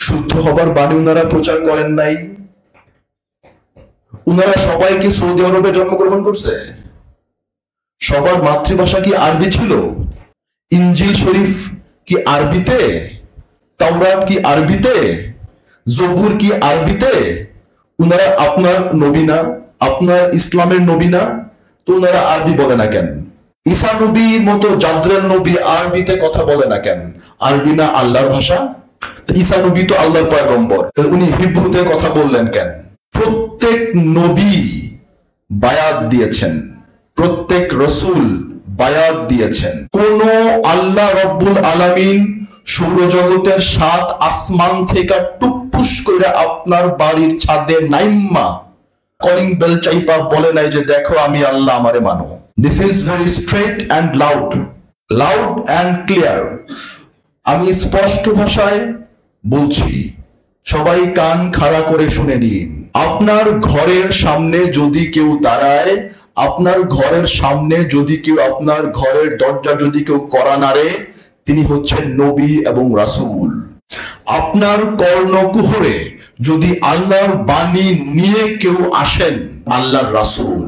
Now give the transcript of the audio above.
শুদ্ধ হবার বাণী ওনারা প্রচার করেন নাই। ওনারা সবাইকে সৌদি আরবে জন্মগ্রহণ করছে। সবার মাতৃভাষা কি আরবি ছিল? ইনজিল শরীফ কি আরবিতে? তাওরাত কি আরবিতে? জবুর কি আরবিতে? ওনারা আপনার নবী না, আপনার ইসলামের নবী না, তো ওনারা আরবি বলে না কেন? ঈসা নবীর মতো জাদ্রেল নবী আরবিতে কথা বলে না কেন? আরবি না আল্লাহর ভাষা? ঈসা নবী তো আল্লাহর পয়গম্বর, উনি হিব্রুতে কথা বললেন কেন? প্রত্যেক নবী বায়াত দিয়েছেন, প্রত্যেক রসুল বায়াত দিয়েছেন। কোন আল্লাহ রব্বুল আলামিন সৌরজগতের 7 আসমান থেকে টুকটুস করে আপনার বাড়ির ছাদে নাইম্মা কলিং বেল চাইপা বলে নাই যে দেখো আমি আল্লাহ, আমারে মানো। This is very straight and loud and clear. আমি স্পষ্ট ভাষায় বলছি, সবাই কান খাড়া করে শুনে নিন। আপনার ঘরের সামনে যদি কেউ দাঁড়ায়, আপনার ঘরের সামনে যদি কেউ, আপনার ঘরের দরজা যদি কেউ কড়া নাড়ে, তিনি হচ্ছেন নবী এবং রাসূল। আপনার কর্ণকুহরে যদি আল্লাহর বাণী নিয়ে কেউ আসেন, আল্লাহর রাসূল।